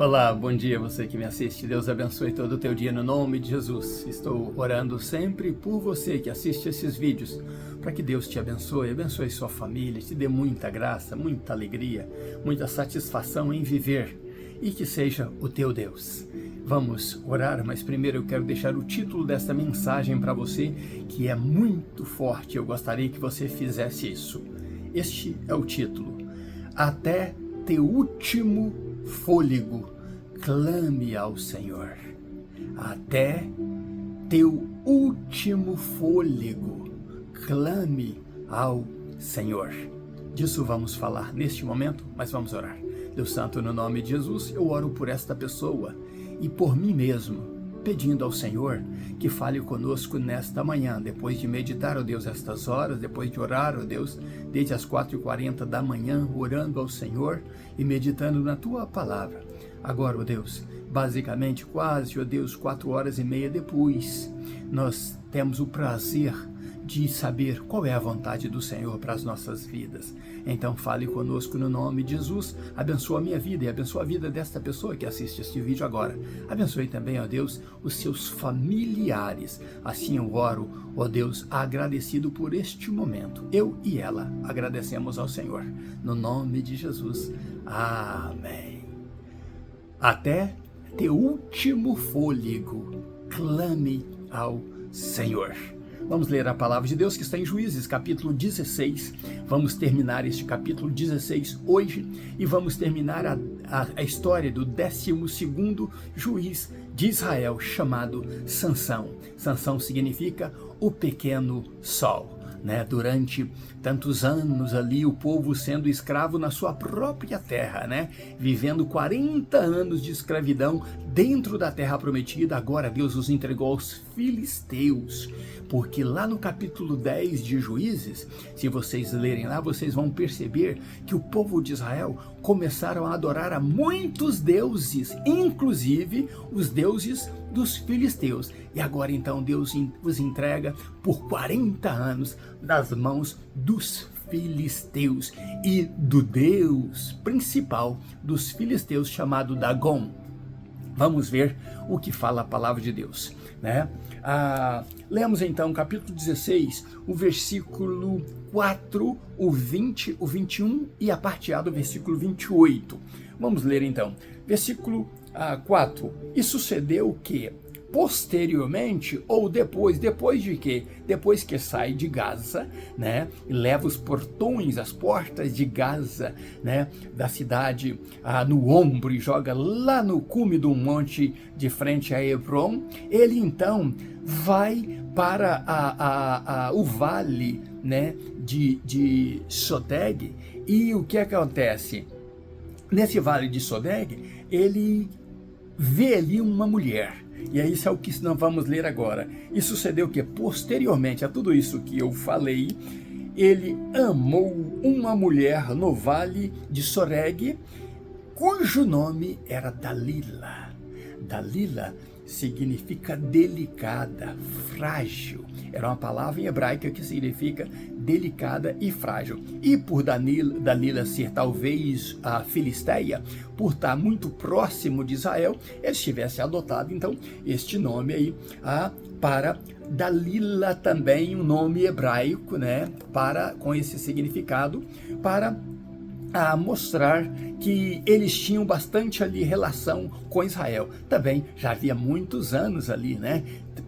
Olá, bom dia você que me assiste. Deus abençoe todo o teu dia no nome de Jesus. Estou orando sempre por você que assiste esses vídeos, para que Deus te abençoe sua família, te dê muita graça, muita alegria, muita satisfação em viver e que seja o teu Deus. Vamos orar, mas primeiro eu quero deixar o título desta mensagem para você, que é muito forte. Eu gostaria que você fizesse isso. Este é o título: Até teu último fôlego, clame ao Senhor. Até teu último fôlego, clame ao Senhor. Disso vamos falar neste momento, mas vamos orar. Deus Santo, no nome de Jesus, eu oro por esta pessoa e por mim mesmo, pedindo ao Senhor que fale conosco nesta manhã, depois de meditar, ó Deus, estas horas, depois de orar, ó Deus, desde as 4h40 da manhã, orando ao Senhor e meditando na Tua Palavra. Agora, ó Deus, basicamente quase, ó Deus, 4h30 depois, nós temos o prazer de saber qual é a vontade do Senhor para as nossas vidas. Então fale conosco no nome de Jesus, abençoa a minha vida e abençoa a vida desta pessoa que assiste este vídeo agora. Abençoe também, ó Deus, os seus familiares. Assim eu oro, ó Deus, agradecido por este momento. Eu e ela agradecemos ao Senhor. No nome de Jesus. Amém. Até teu último fôlego, clame ao Senhor. Vamos ler a palavra de Deus que está em Juízes, capítulo 16. Vamos terminar este capítulo 16 hoje e vamos terminar a história do 12º juiz de Israel, chamado Sansão. Sansão significa o pequeno sol. Durante tantos anos ali, o povo sendo escravo na sua própria terra, vivendo 40 anos de escravidão dentro da terra prometida. Agora Deus os entregou aos filisteus, porque lá no capítulo 10 de Juízes, se vocês lerem lá, vocês vão perceber que o povo de Israel começaram a adorar a muitos deuses, inclusive os deuses dos filisteus. E agora então Deus os entrega por 40 anos nas mãos dos filisteus e do Deus principal dos filisteus, chamado Dagom. Vamos ver o que fala a palavra de Deus, lemos então capítulo 16, o versículo 4, o 20, o 21 e a parte A do versículo 28. Vamos ler então. Versículo 4. E sucedeu que, posteriormente, ou depois de quê? Depois que sai de Gaza, e leva os portões, as portas de Gaza, da cidade no ombro e joga lá no cume do monte de frente a Hebron, ele então vai para o vale, de Sodeg. E o que acontece? Nesse vale de Sodeg, ele vê ali uma mulher. E é isso que nós vamos ler agora. E sucedeu que, posteriormente a tudo isso que eu falei, ele amou uma mulher no vale de Soreg, cujo nome era Dalila. Dalila significa delicada, frágil. Era uma palavra em hebraica que significa delicada e frágil. E por Dalila ser talvez a filisteia, por estar muito próximo de Israel, eles tivessem adotado então este nome aí para Dalila, também um nome hebraico, com esse significado, para mostrar que eles tinham bastante ali relação com Israel. Também já havia muitos anos ali,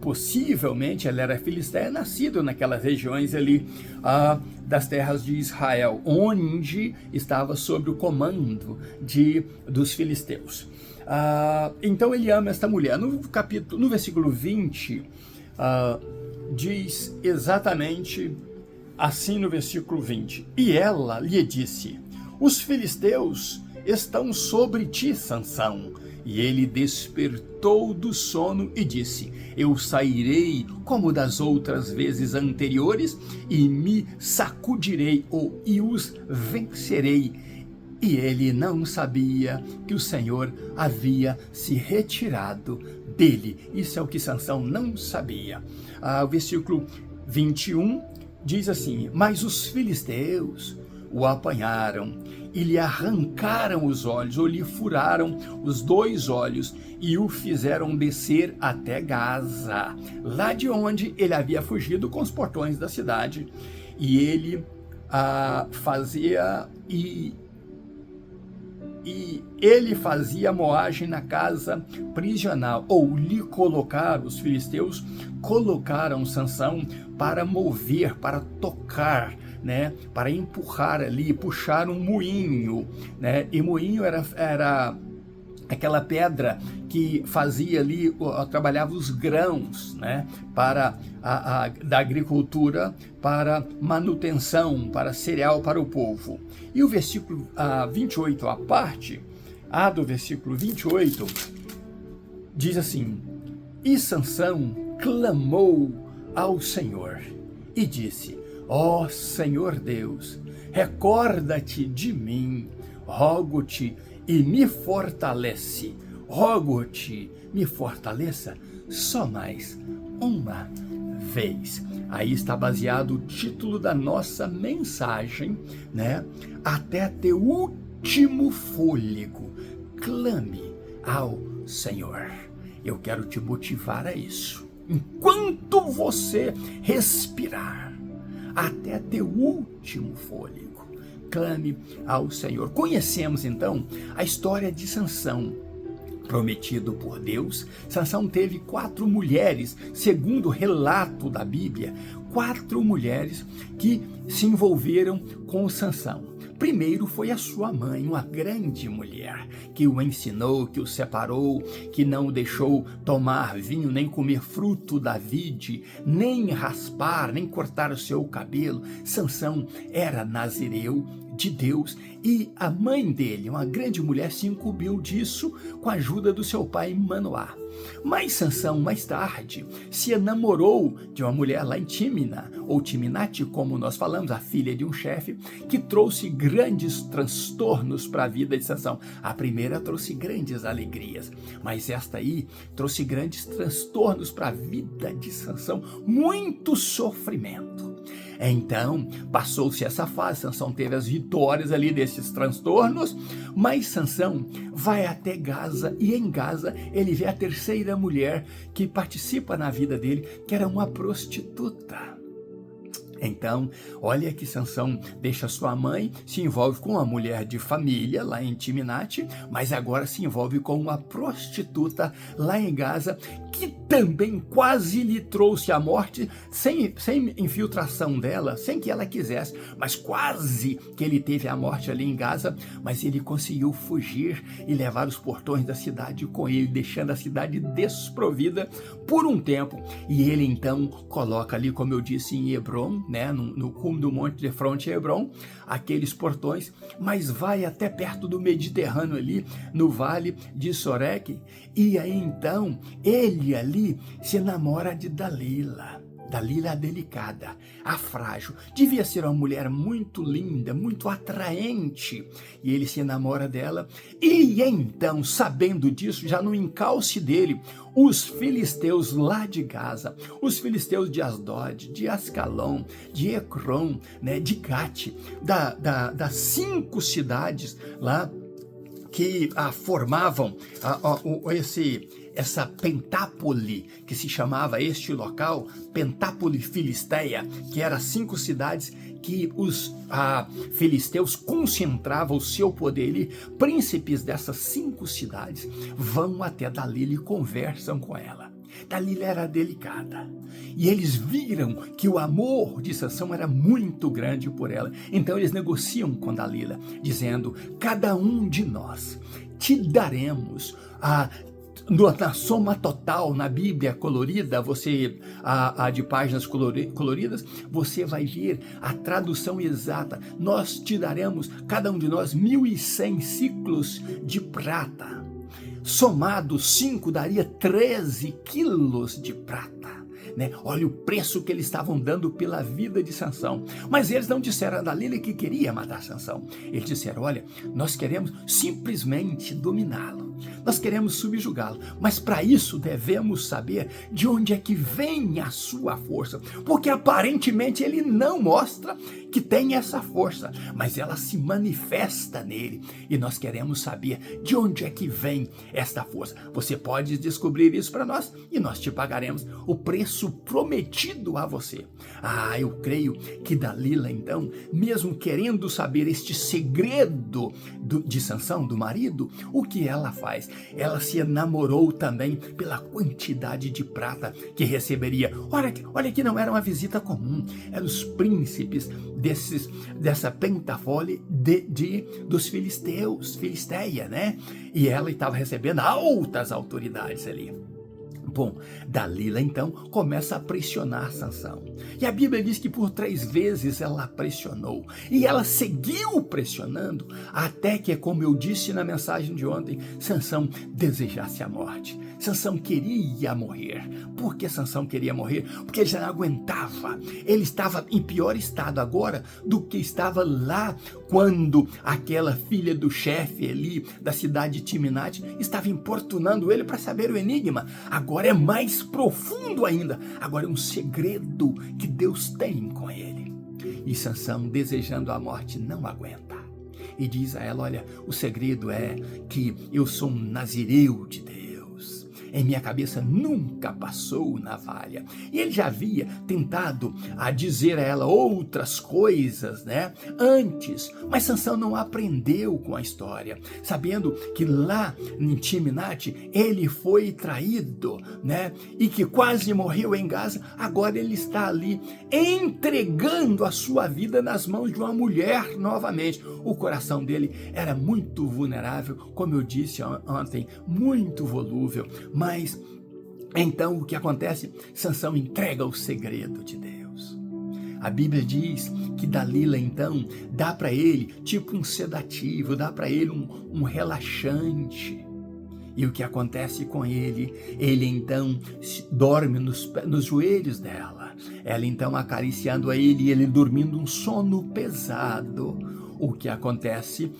Possivelmente ela era filisteia, nascido naquelas regiões ali das terras de Israel, onde estava sob o comando dos filisteus. Então ele ama esta mulher. No versículo 20, diz exatamente assim no versículo 20: E ela lhe disse: Os filisteus estão sobre ti, Sansão. E ele despertou do sono e disse: Eu sairei como das outras vezes anteriores e me sacudirei e os vencerei. E ele não sabia que o Senhor havia se retirado dele. Isso é o que Sansão não sabia. O versículo 21 diz assim: Mas os filisteus o apanharam e lhe arrancaram os olhos, ou lhe furaram os 2 olhos, e o fizeram descer até Gaza, lá de onde ele havia fugido com os portões da cidade. E ele fazia moagem na casa prisional, ou lhe colocaram, os filisteus colocaram Sansão para mover, para tocar, né, para empurrar ali, puxar um moinho, né, e moinho era aquela pedra que fazia ali, trabalhava os grãos, né, para da agricultura, para manutenção, para cereal para o povo. E o versículo 28, a parte A do versículo 28, diz assim: E Sansão clamou ao Senhor e disse: Ó Senhor Deus, recorda-te de mim, rogo-te e me fortalece. Rogo-te, me fortaleça só mais uma vez. Aí está baseado o título da nossa mensagem, né? Até teu último fôlego, clame ao Senhor. Eu quero te motivar a isso. Enquanto você respirar, até teu último fôlego, clame ao Senhor. Conhecemos então a história de Sansão. Prometido por Deus, Sansão teve 4 mulheres, segundo o relato da Bíblia, 4 mulheres que se envolveram com Sansão. Primeiro foi a sua mãe, uma grande mulher, que o ensinou, que o separou, que não o deixou tomar vinho, nem comer fruto da vide, nem raspar, nem cortar o seu cabelo. Sansão era nazireu de Deus, e a mãe dele, uma grande mulher, se incumbiu disso com a ajuda do seu pai Manoá. Mas Sansão, mais tarde, se enamorou de uma mulher lá em Tímina, ou Timinate, como nós falamos, a filha de um chefe, que trouxe grandes transtornos para a vida de Sansão. A primeira trouxe grandes alegrias, mas esta aí trouxe grandes transtornos para a vida de Sansão, muito sofrimento. Então, passou-se essa fase, Sansão teve as vitórias ali desses transtornos, mas Sansão vai até Gaza, e em Gaza ele vê a terceira mulher que participa na vida dele, que era uma prostituta. Então, olha que Sansão deixa sua mãe, se envolve com uma mulher de família lá em Timinate, mas agora se envolve com uma prostituta lá em Gaza, que também quase lhe trouxe a morte, sem infiltração dela, sem que ela quisesse, mas quase que ele teve a morte ali em Gaza, mas ele conseguiu fugir e levar os portões da cidade com ele, deixando a cidade desprovida por um tempo. E ele então coloca ali, como eu disse, em Hebron, né, no cume do monte de fronte a Hebron, aqueles portões, mas vai até perto do Mediterrâneo ali, no vale de Soreque, e aí então ele ali se namora de Dalila. Dalila a delicada, a frágil, devia ser uma mulher muito linda, muito atraente, e ele se enamora dela, e então, sabendo disso, já no encalce dele, os filisteus lá de Gaza, os filisteus de Asdod, de Ascalon, de Ecrom, né, de Gate, das 5 cidades lá que formavam essa pentápole, que se chamava este local, Pentápole Filisteia, que eram 5 cidades que os filisteus concentravam o seu poder, e príncipes dessas 5 cidades vão até Dalila e conversam com ela. Dalila era delicada, e eles viram que o amor de Sansão era muito grande por ela. Então eles negociam com Dalila, dizendo: cada um de nós te daremos na soma total, na Bíblia colorida, você de páginas coloridas, você vai ver a tradução exata. Nós te daremos, cada um de nós, 1.100 ciclos de prata. Somado 5 daria 13 quilos de prata. Né? Olha o preço que eles estavam dando pela vida de Sansão. Mas eles não disseram a Dalila que queria matar Sansão. Eles disseram: olha, nós queremos simplesmente dominá-lo. nós queremos subjugá-lo, mas para isso devemos saber de onde é que vem a sua força, porque aparentemente ele não mostra que tem essa força, mas ela se manifesta nele, e nós queremos saber de onde é que vem esta força. Você pode descobrir isso para nós, e nós te pagaremos o preço prometido a você. Eu creio que Dalila, então, mesmo querendo saber este segredo de Sansão, do marido, o que ela faz? Ela se enamorou também pela quantidade de prata que receberia. Olha que não era uma visita comum, eram os príncipes dessa pentafole dos Filisteia, né? E ela estava recebendo altas autoridades ali. Bom, Dalila então começa a pressionar Sansão. E a Bíblia diz que por 3 vezes ela pressionou. E ela seguiu pressionando até que, como eu disse na mensagem de ontem, Sansão desejasse a morte. Sansão queria morrer. Por que Sansão queria morrer? Porque ele já não aguentava. Ele estava em pior estado agora do que estava lá quando aquela filha do chefe ali da cidade de Timinate estava importunando ele para saber o enigma. Agora é mais profundo ainda. Agora é um segredo que Deus tem com ele. E Sansão, desejando a morte, não aguenta. E diz a ela: olha, o segredo é que eu sou um nazireu de Deus. Em minha cabeça nunca passou navalha. E ele já havia tentado dizer a ela outras coisas, né, antes, mas Sansão não aprendeu com a história, sabendo que lá em Timinate ele foi traído, né, e que quase morreu em Gaza. Agora ele está ali entregando a sua vida nas mãos de uma mulher novamente. O coração dele era muito vulnerável, como eu disse ontem, muito volúvel. Mas, então, o que acontece? Sansão entrega o segredo de Deus. A Bíblia diz que Dalila, então, dá para ele tipo um sedativo, dá para ele um relaxante. E o que acontece com ele? Ele, então, dorme nos joelhos dela. Ela, então, acariciando a ele e ele dormindo um sono pesado. O que acontece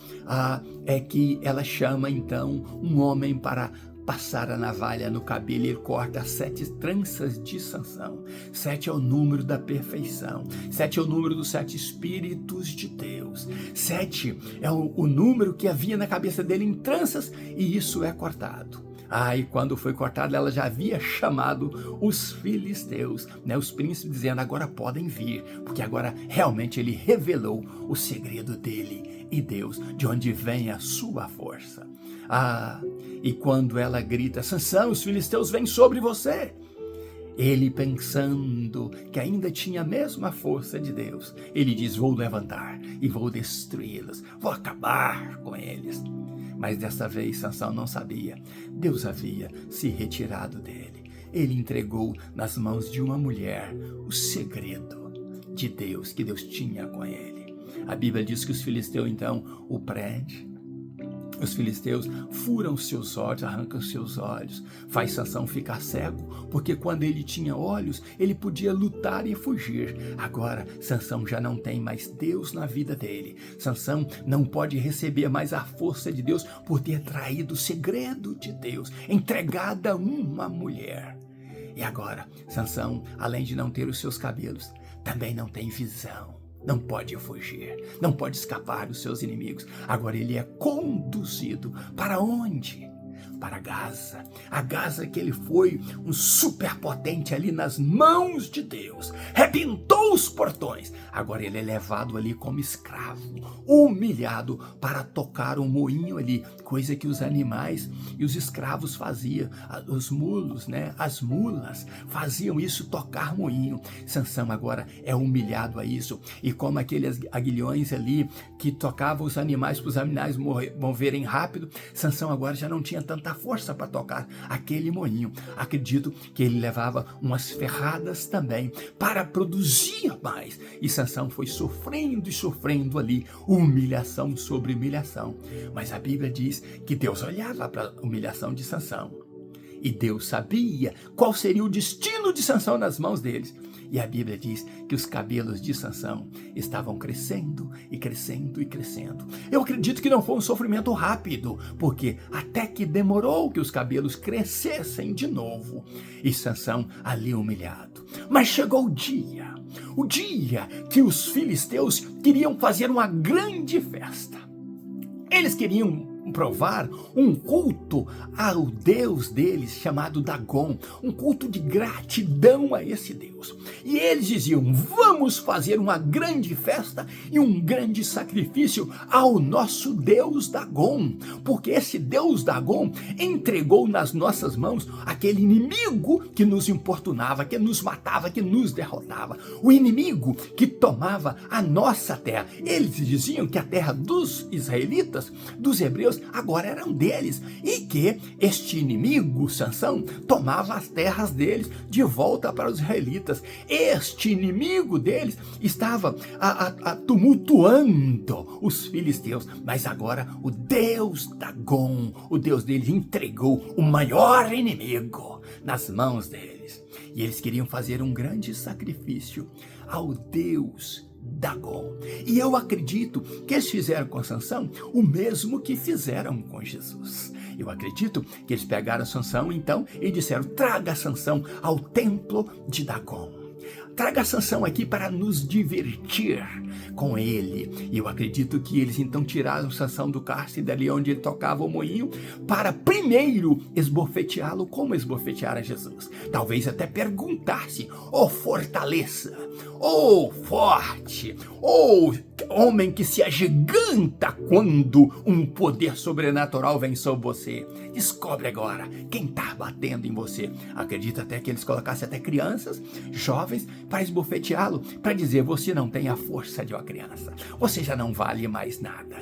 é que ela chama, então, um homem para passar a navalha no cabelo. Ele corta 7 tranças de Sansão. 7 é o número da perfeição. 7 é o número dos 7 Espíritos de Deus. 7 é o número que havia na cabeça dele em tranças, e isso é cortado. E quando foi cortado, ela já havia chamado os filisteus, né, os príncipes, dizendo: agora podem vir, porque agora realmente ele revelou o segredo dele e Deus, de onde vem a sua força. E quando ela grita: Sansão, os filisteus vêm sobre você, ele, pensando que ainda tinha a mesma força de Deus, ele diz: vou levantar e vou destruí-los, vou acabar com eles. Mas dessa vez Sansão não sabia. Deus havia se retirado dele. Ele entregou nas mãos de uma mulher o segredo de Deus, que Deus tinha com ele. A Bíblia diz que os filisteus então o prendem. Os filisteus furam seus olhos, arrancam seus olhos, faz Sansão ficar cego, porque quando ele tinha olhos, ele podia lutar e fugir. Agora, Sansão já não tem mais Deus na vida dele. Sansão não pode receber mais a força de Deus por ter traído o segredo de Deus, entregado a uma mulher. E agora, Sansão, além de não ter os seus cabelos, também não tem visão. Não pode fugir, não pode escapar dos seus inimigos. Agora ele é conduzido para onde? Para Gaza. A Gaza que ele foi um superpotente ali nas mãos de Deus. Rebentou os portões. Agora ele é levado ali como escravo, humilhado, para tocar um moinho ali, coisa que os animais e os escravos faziam. Os mulos, né? As mulas faziam isso, tocar moinho. Sansão agora é humilhado a isso. E como aqueles aguilhões ali que tocavam os animais para os animais moverem rápido, Sansão agora já não tinha tanta força para tocar aquele moinho. Acredito que ele levava umas ferradas também para produzir mais. E Sansão foi sofrendo e sofrendo ali, humilhação sobre humilhação. Mas a Bíblia diz que Deus olhava para a humilhação de Sansão. E Deus sabia qual seria o destino de Sansão nas mãos deles. E a Bíblia diz que os cabelos de Sansão estavam crescendo e crescendo e crescendo. Eu acredito que não foi um sofrimento rápido, porque até que demorou que os cabelos crescessem de novo. E Sansão ali humilhado. Mas chegou o dia que os filisteus queriam fazer uma grande festa. Eles queriam provar um culto ao Deus deles, chamado Dagon, um culto de gratidão a esse Deus. E eles diziam: vamos fazer uma grande festa e um grande sacrifício ao nosso Deus Dagon, porque esse Deus Dagon entregou nas nossas mãos aquele inimigo que nos importunava, que nos matava, que nos derrotava, o inimigo que tomava a nossa terra. Eles diziam que a terra dos israelitas, dos hebreus, agora eram deles, e que este inimigo, Sansão, tomava as terras deles de volta para os israelitas. Este inimigo deles estava tumultuando os filisteus, mas agora o Deus Dagon, o Deus deles, entregou o maior inimigo nas mãos deles. E eles queriam fazer um grande sacrifício ao Deus Dagon. E eu acredito que eles fizeram com Sansão o mesmo que fizeram com Jesus. Eu acredito que eles pegaram Sansão então e disseram: traga Sansão ao templo de Dagon. Traga Sansão aqui para nos divertir com ele. E eu acredito que eles então tiraram Sansão do cárcere, dali onde ele tocava o moinho, para primeiro esbofeteá-lo como esbofetearam Jesus. Talvez até perguntar-se: ô fortaleza, ô forte, ô homem que se agiganta quando um poder sobrenatural vem sobre você. Descobre agora quem está batendo em você. Acredito até que eles colocassem até crianças, jovens, para esbofeteá-lo, para dizer: você não tem a força de uma criança, você já não vale mais nada.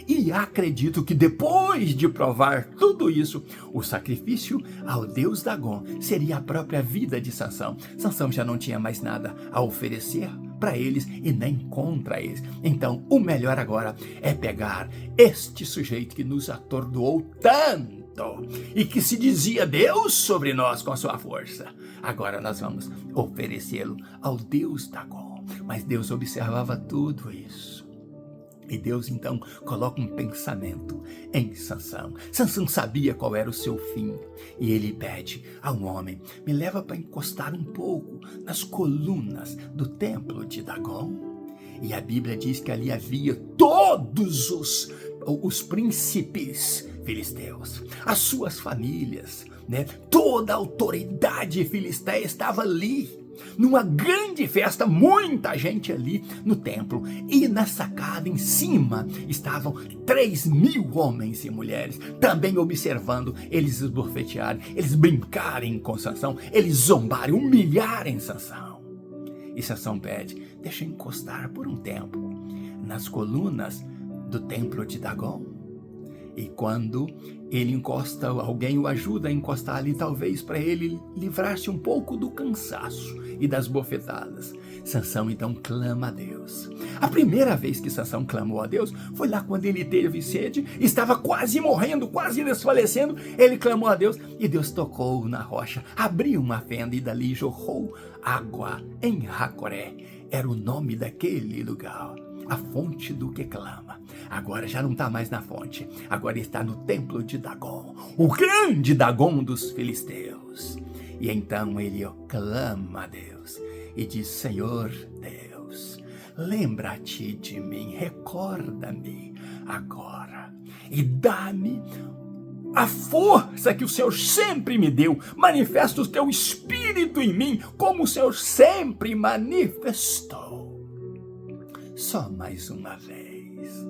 E acredito que depois de provar tudo isso, o sacrifício ao Deus Dagon seria a própria vida de Sansão. Sansão já não tinha mais nada a oferecer para eles e nem contra eles. Então, o melhor agora é pegar este sujeito que nos atordoou tanto e que se dizia Deus sobre nós com a sua força. Agora nós vamos oferecê-lo ao Deus Dagon. Mas Deus observava tudo isso. E Deus então coloca um pensamento em Sansão. Sansão sabia qual era o seu fim. E ele pede a um homem: me leva para encostar um pouco nas colunas do templo de Dagon. E a Bíblia diz que ali havia todos os príncipes filisteus, as suas famílias, né? Toda a autoridade filisteia estava ali. Numa grande festa, muita gente ali no templo. E na sacada em cima estavam 3.000 homens e mulheres, também observando eles esbofetearem, eles brincarem com Sansão, eles zombarem, humilharem Sansão. E Sansão pede: deixa eu encostar por um tempo nas colunas do templo de Dagon. E quando ele encosta, alguém o ajuda a encostar ali, talvez para ele livrar-se um pouco do cansaço e das bofetadas. Sansão então clama a Deus. A primeira vez que Sansão clamou a Deus foi lá quando ele teve sede, estava quase morrendo, quase desfalecendo. Ele clamou a Deus e Deus tocou na rocha, abriu uma fenda e dali jorrou água em Jacoré. Era o nome daquele lugar. A fonte do que clama. Agora já não está mais na fonte, agora está no templo de Dagon, o grande Dagon dos filisteus. E então ele clama a Deus e diz: Senhor Deus, lembra-te de mim, recorda-me agora e dá-me a força que o Senhor sempre me deu. Manifesta o teu espírito em mim, como o Senhor sempre manifestou. Só mais uma vez,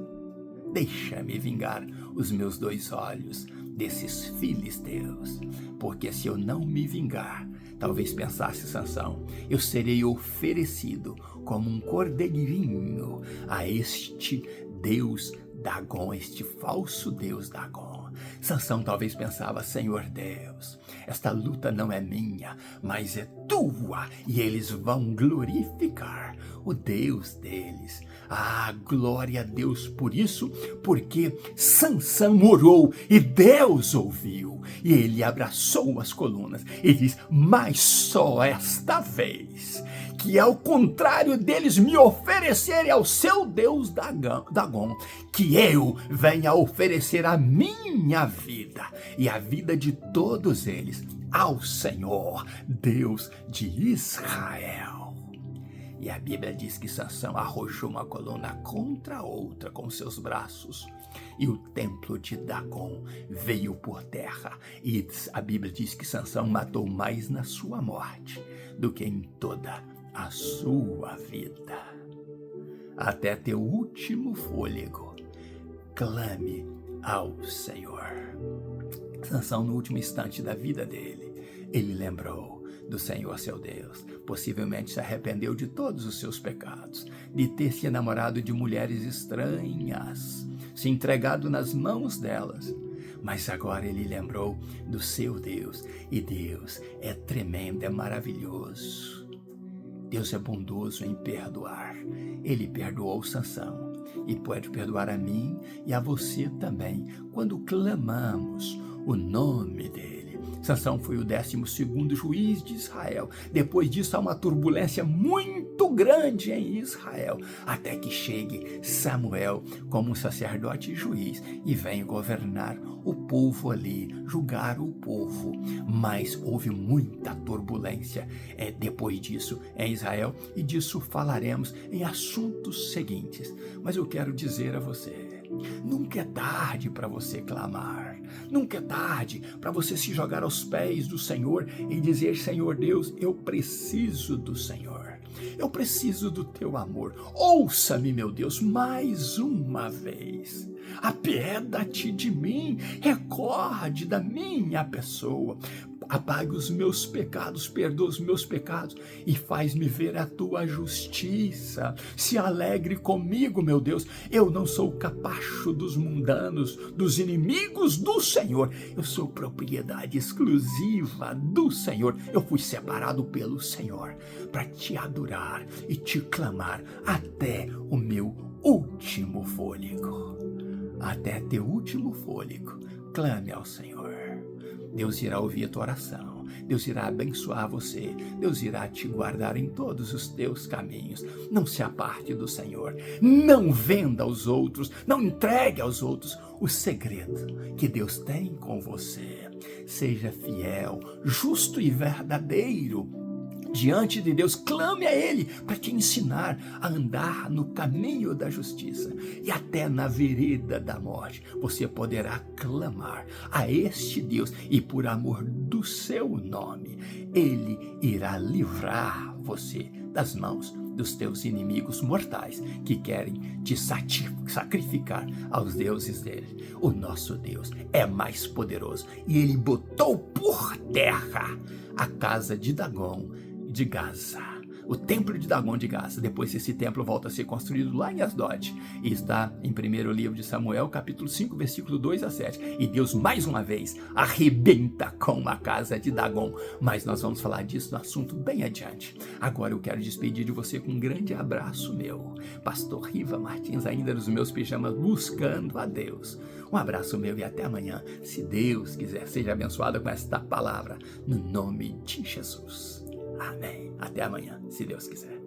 deixa-me vingar os meus 2 olhos desses filisteus, porque se eu não me vingar, talvez pensasse Sansão, eu serei oferecido como um cordeirinho a este Deus Dagon, este falso Deus Dagon. Sansão talvez pensava: Senhor Deus, esta luta não é minha, mas é tua, e eles vão glorificar o Deus deles. Ah, glória a Deus por isso, porque Sansão orou e Deus ouviu, e ele abraçou as colunas e diz: mas só esta vez que ao contrário deles me oferecerem ao seu Deus Dagom, que eu venha oferecer a minha vida e a vida de todos eles ao Senhor, Deus de Israel. E a Bíblia diz que Sansão arrojou uma coluna contra a outra com seus braços, e o templo de Dagom veio por terra. E a Bíblia diz que Sansão matou mais na sua morte do que em toda a sua vida. Até teu último fôlego, clame ao Senhor. Sansão, no último instante da vida dele, ele lembrou do Senhor seu Deus. Possivelmente se arrependeu de todos os seus pecados, de ter se enamorado de mulheres estranhas, se entregado nas mãos delas. Mas agora ele lembrou do seu Deus, e Deus é tremendo, é maravilhoso. Deus é bondoso em perdoar. Ele perdoou Sansão e pode perdoar a mim e a você também, quando clamamos o nome dele. Sansão foi o 12º juiz de Israel. Depois disso há uma turbulência muito grande em Israel, até que chegue Samuel como um sacerdote e juiz e venha governar o povo ali, julgar o povo. Mas houve muita turbulência depois disso em Israel, e disso falaremos em assuntos seguintes. Mas eu quero dizer a você, nunca é tarde para você clamar. Nunca é tarde para você se jogar aos pés do Senhor e dizer: Senhor Deus, eu preciso do Senhor. Eu preciso do teu amor. Ouça-me, meu Deus, mais uma vez. Apieda-te de mim, recorde da minha pessoa. Apague os meus pecados, perdoa os meus pecados e faz-me ver a tua justiça. Se alegre comigo, meu Deus. Eu não sou capacho dos mundanos, dos inimigos do Senhor. Eu sou propriedade exclusiva do Senhor. Eu fui separado pelo Senhor para te adorar e te clamar até o meu último fôlego. Até teu último fôlego, clame ao Senhor. Deus irá ouvir a tua oração, Deus irá abençoar você, Deus irá te guardar em todos os teus caminhos. Não se aparte do Senhor, não venda aos outros, não entregue aos outros o segredo que Deus tem com você. Seja fiel, justo e verdadeiro diante de Deus, clame a Ele para te ensinar a andar no caminho da justiça, e até na vereda da morte você poderá clamar a este Deus, e por amor do seu nome Ele irá livrar você das mãos dos teus inimigos mortais que querem te sacrificar aos deuses dele. O nosso Deus é mais poderoso, e Ele botou por terra a casa de Dagom de Gaza, o templo de Dagom de Gaza. Depois esse templo volta a ser construído lá em Asdod, e está em 1º livro de Samuel, capítulo 5, versículo 2 a 7. E Deus mais uma vez arrebenta com a casa de Dagom, mas nós vamos falar disso no assunto bem adiante. Agora eu quero despedir de você com um grande abraço meu, Pastor Riva Martins, ainda nos meus pijamas, buscando a Deus. Um abraço meu e até amanhã, se Deus quiser. Seja abençoado com esta palavra, no nome de Jesus. Amém. Até amanhã, se Deus quiser.